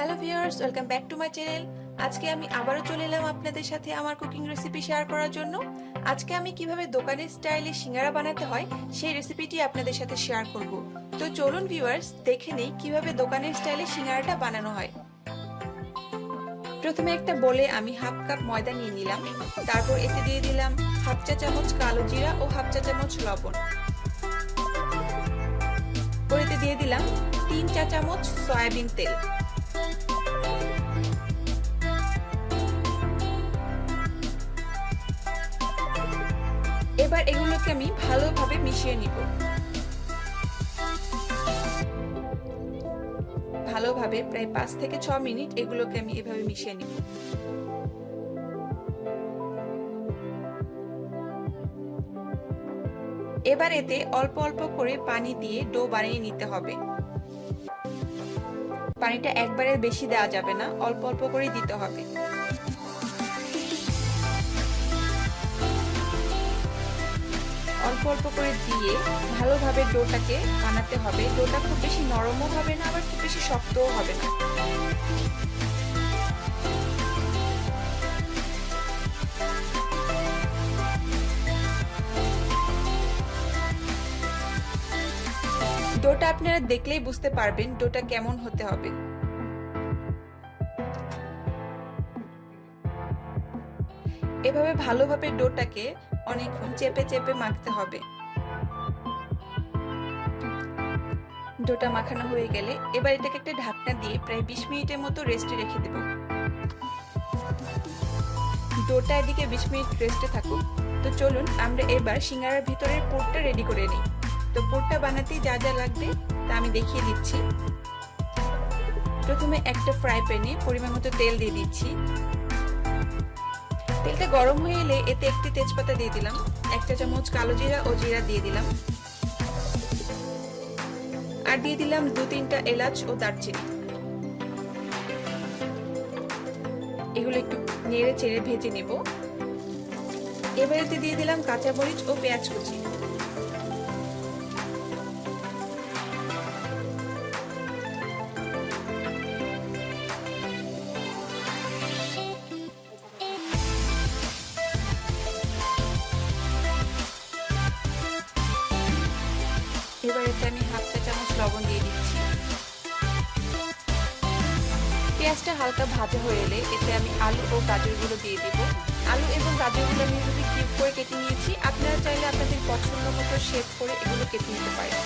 Hello viewers, welcome back to my channel. আজকে আমি আবারও চলে এলাম আপনাদের সাথে আমার কুকিং রেসিপি শেয়ার করার জন্য। আজকে আমি কিভাবে দোকানের স্টাইলে সিঙ্গারা বানাতে হয় সেই রেসিপিটি আপনাদের সাথে শেয়ার করব। তো চলুন ভিউয়ার্স, দেখে নেই কিভাবে দোকানের স্টাইলে সিঙ্গারাটা বানানো হয়। প্রথমে একটা বলে আমি হাফ কাপ ময়দা নিয়ে নিলাম। তারপর এতে দিয়ে দিলাম হাফ চা চামচ কালো জিরা ও হাফ চা চামচ লবণ। এতে দিয়ে দিলাম 3 চা চামচ সয়াবিন তেল। এবার এগুলোকে আমি ভালোভাবে মিশিয়ে নিব। ভালোভাবে প্রায় 5 থেকে 6 মিনিট এগুলোকে আমি এভাবে মিশিয়ে নিব। এবার এতে অল্প অল্প করে পানি দিয়ে ডো বানিয়ে নিতে হবে। পানিটা একবারে বেশি দেওয়া যাবে না, অল্প অল্প করে দিতে হবে। অল্প অল্প করে দিয়ে ভালোভাবে ডোটাকে বানাতে হবে। ডোটা খুব বেশি নরমও হবে না, আবার খুব বেশি শক্তও হবে না। ডোটা আপনারা দেখলেই বুঝতে পারবেন ডোটা কেমন হতে হবে। এভাবে ভালোভাবে ডোটাকে অনেকক্ষণ চেপে চেপে মাখতে হবে। ডোটা মাখানো হয়ে গেলে এবার এটাকে একটা ঢাকনা দিয়ে প্রায় 20 মিনিটের মতো রেস্টে রেখে দেব। ডোটা এদিকে 20 মিনিট রেস্টে থাকুক। তো চলুন আমরা এবার সিঙ্গারার ভিতরের পুরটা রেডি করে নিই। তো পুরটা বানাতে যা যা লাগবে তা আমি দেখিয়ে দিচ্ছি। প্রথমে একটা ফ্রাই প্যানে পরিমাণ মতো তেল দিয়ে দিচ্ছি। তেলটা গরম হয়ে এলে এতে একটি তেজপাতা দিয়ে দিলাম, 1 চা চামচ কালো জিরা ও জিরা দিয়ে দিলাম, আর দিয়ে দিলাম 2-3টা এলাচ ও দারচিনি। এগুলো একটু নেড়ে চেড়ে ভেজে নেব। এবার এতে দিয়ে দিলাম কাঁচা মরিচ ও পেঁয়াজ কুচি। এবার এতে আমি হাফ চা চামচ লবণ দিয়ে দিচ্ছি। পেঁয়াজটা হালকা ভাজা হয়ে এলে এতে আমি আলু ও গাজরগুলো দিয়ে দেব। আলু এবং গাজরগুলো আমি এভাবে কিউব করে কেটে নিয়েছি। আপনারা চাইলে আপনাদের পছন্দ মতো শেপ করে এগুলো কেটে নিতে পারেন।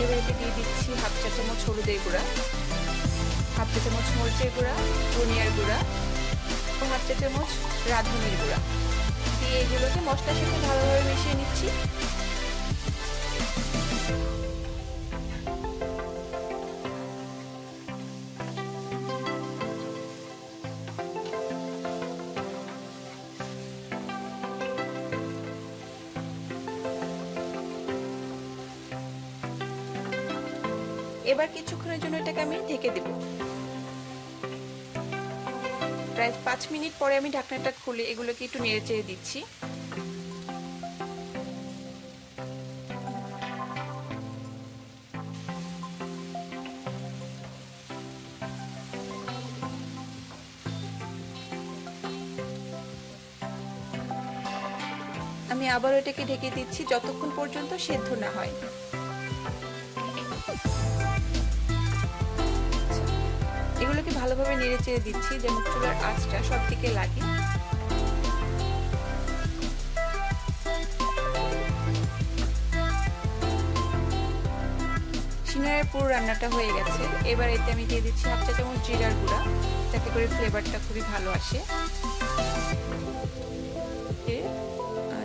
এবার এতে দিয়ে দিচ্ছি হাফ চা চামচ হলুদের গুঁড়া, হাফ চা চামচ মরিচের গুঁড়া, ধনিয়ার গুঁড়া ও হাফ চা চামচ রাঁধুনির গুঁড়া দিয়ে এগুলোকে মশলার সাথে ভালোভাবে মিশিয়ে নিচ্ছি। এবার কিছুক্ষণের জন্য এটাকে আমি ঢেকে দেব। প্রায় 5 মিনিট পরে আমি ঢাকনাটা খুলে এগুলোকে একটু নেড়ে চেড়ে দিচ্ছি। আমি আবার এটাকে ঢেকে দিচ্ছি যতক্ষণ পর্যন্ত সেদ্ধ না হয়। এগুলোকে ভালোভাবে নেড়ে চেড়ে দিচ্ছি যেন চুলার আঁচটা সব দিকে লাগে। সিঙ্গারার পুরো রান্নাটা হয়ে গেছে। এবার এতে আমি দিয়ে দিচ্ছি হাফ চা চামচ জিরার গুঁড়া, যাতে করে ফ্লেভারটা খুবই ভালো আসে।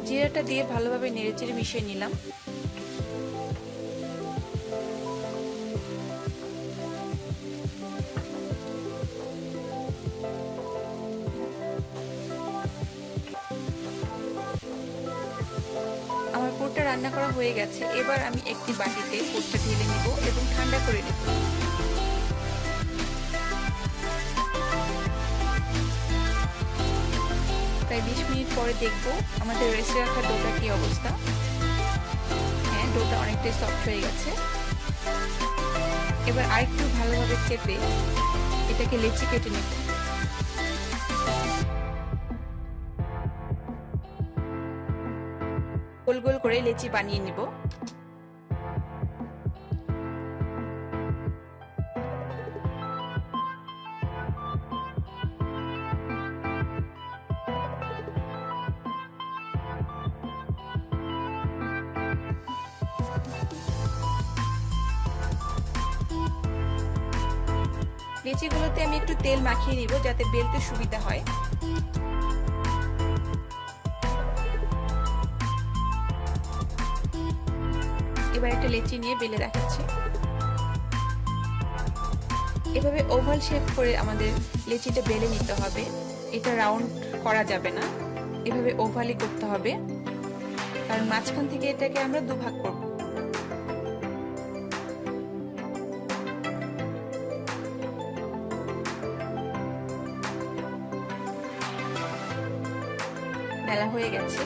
জিরাটা দিয়ে ভালোভাবে নেড়ে চেড়ে মিশিয়ে নিলাম। আমার পুরটা রান্না করা হয়ে গেছে। এবার আমি একটি বাটিতে পুরটা ঢেলে নিব এবং ঠান্ডা করে নেব। প্রায় 20 মিনিট পরে দেখবো আমাদের রেস্টে রাখা ডোটা কি অবস্থা। হ্যাঁ, ডোটা অনেকটাই সফট হয়ে গেছে। এবার আরেকটু ভালোভাবে চেপে এটাকে লেচি কেটে নেব। গোল গোল করে লেচি বানিয়ে নিব। লেচিগুলোতে আমি একটু তেল মাখিয়ে নিব যাতে বেলতে সুবিধা হয়। এবার একটা লেচি নিয়ে বেলে দেখাচ্ছি। এভাবে ওভাল শেপ করে আমাদের লেচিটা বেলে নিতে হবে। এটা রাউন্ড করা যাবে না, এভাবে ওভালই করতে হবে, কারণ মাঝখান থেকে এটাকে আমরা দুভাগ করব। বেলা হয়ে গেছে।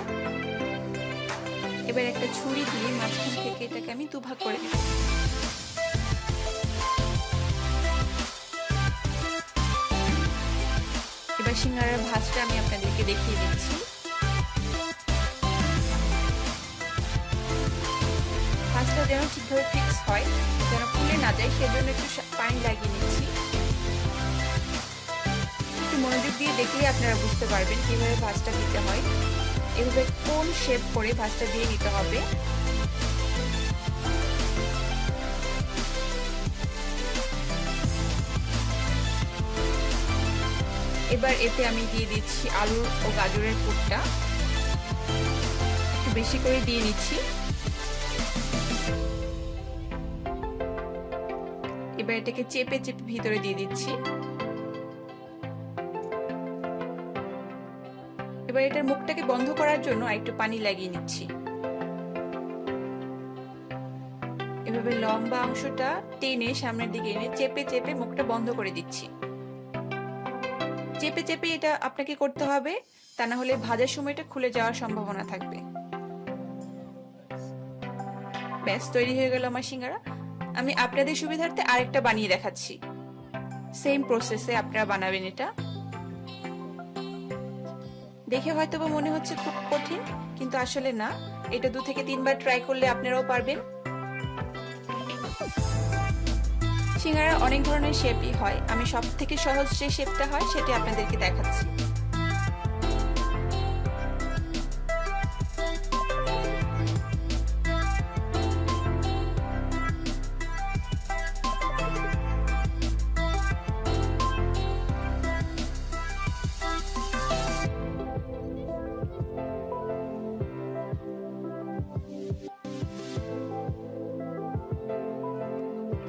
এবার একটা ছুরি দিয়ে মাঝখান থেকে এটাকে আমি দুভাগ করে নেব। এবার সিঙ্গারার ভাঁজটা আমি আপনাদেরকে দেখিয়ে দিচ্ছি। ভাঁজটা যেন ঠিকভাবে ফিক্স হয়, যেন খুলে না যায়, সেজন্য একটু পানি লাগিয়ে নিচ্ছি। একটু মনোযোগ দিয়ে দেখলেই আপনারা বুঝতে পারবেন কিভাবে ভাঁজটা দিতে হয়। এভাবে কোন শেপ করে ভাঁজটা দিয়ে নিতে হবে। এবার এতে আমি দিয়ে দিচ্ছি আলু ও গাজরের পুরটা, একটু বেশি করে দিয়ে নিচ্ছি। এবার এটাকে চেপে চেপে ভিতরে দিয়ে দিচ্ছি। এবার এটার মুখটাকে বন্ধ করার জন্য আরেকটু পানি লাগিয়ে নিচ্ছি। এভাবে লম্বা অংশটা টেনে সামনের দিকে এনে চেপে চেপে মুখটা বন্ধ করে দিচ্ছি। চেপে চেপে এটা আপনাকে করতে হবে, তা না হলে ভাজার সময় এটা খুলে যাওয়ার সম্ভাবনা থাকবে। ব্যাস, তৈরি হয়ে গেল আমার সিঙ্গারা। আমি আপনাদের সুবিধার্থে আরেকটা বানিয়ে দেখাচ্ছি। সেম প্রসেসে আপনারা বানাবেন এটা। দেখে হয়তো মনে হচ্ছে খুব কঠিন, কিন্তু আসলে না। এটা 2 থেকে 3 বার ট্রাই করলে আপনারাও পারবেন। সিঙ্গারা অনেক ধরনের শেপই হয়, আমি সব থেকে সহজ যে শেপটা হয় সেটা আপনাদেরকে দেখাচ্ছি।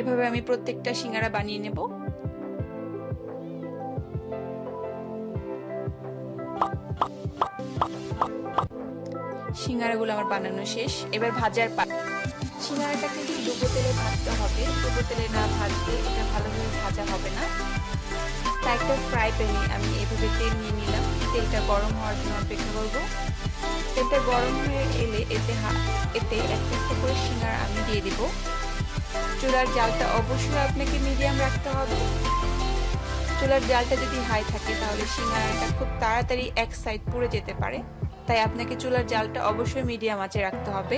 এভাবে আমি প্রত্যেকটা সিঙ্গারা বানিয়ে নেব। সিঙ্গারাগুলো আমার বানানো শেষ। এবার ভাজার পালা। সিঙ্গারাটা কিন্তু ডুবো তেলে ভাজতে হবে, ডুবো তেলে না ভাজলে এটা ভালোভাবে ভাজা হবে না। তাই একটা ফ্রাই প্যানে আমি এভাবে তেল নিয়ে নিলাম। তেলটা গরম হওয়ার জন্য অপেক্ষা করব। তেলটা গরম হয়ে এলে এতে একটা একটা করে সিঙ্গারা আমি দিয়ে দিব। চুলার জালটা অবশ্যই আপনাকে মিডিয়াম রাখতে হবে। চুলার জালটা যদি হাই থাকে তাহলে সিঙ্গারাটা খুব তাড়াতাড়ি এক সাইড পুড়ে যেতে পারে, তাই আপনাকে চুলার জালটা অবশ্যই মিডিয়াম আঁচে রাখতে হবে।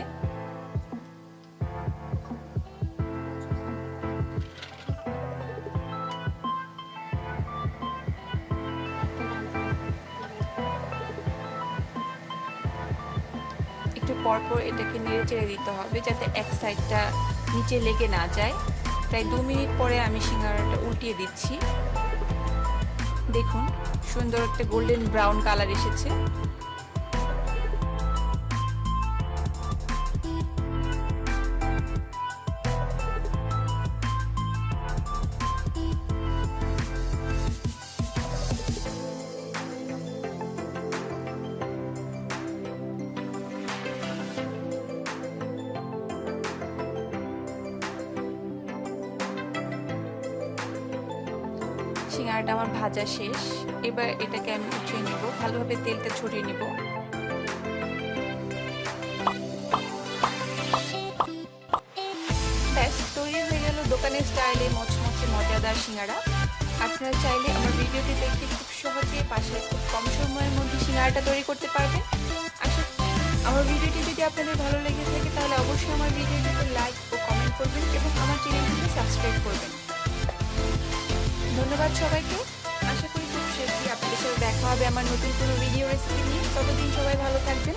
একটু পরপর এটাকে নেড়ে চেড়ে দিতে হবে যাতে এক সাইডটা নিচে লেগে না যায়। প্রায় 2 মিনিট পরে আমি সিঙ্গারাটা উল্টিয়ে দিচ্ছি। দেখুন সুন্দর একটা গোল্ডেন ব্রাউন কালার এসেছে। সিঙ্গারাটা আমার ভাজা শেষ। এবার এটাকে আমি উঠিয়ে নিব, ভালোভাবে তেলটা ছড়িয়ে নিব। ব্যাস তৈরি হয়ে গেল দোকানের স্টাইলে মচমচে মজাদার সিঙ্গারা। আপনারা চাইলে আমার ভিডিওটি দেখে খুব সহজে বাসায় খুব কম সময়ের মধ্যে সিঙ্গারাটা তৈরি করতে পারবেন। আশা আমার ভিডিওটি যদি আপনাদের ভালো লেগে থাকে তাহলে অবশ্যই আমার ভিডিওটিতে লাইক ও কমেন্ট করবেন এবং আমার চ্যানেলটিকে সাবস্ক্রাইব করবেন। ধন্যবাদ সবাইকে। আশা করি খুব শীঘ্রই আপনাদের সাথে দেখা হবে আমার নতুন কোনো ভিডিও রেসিপি নিয়ে। ততদিন সবাই ভালো থাকবেন।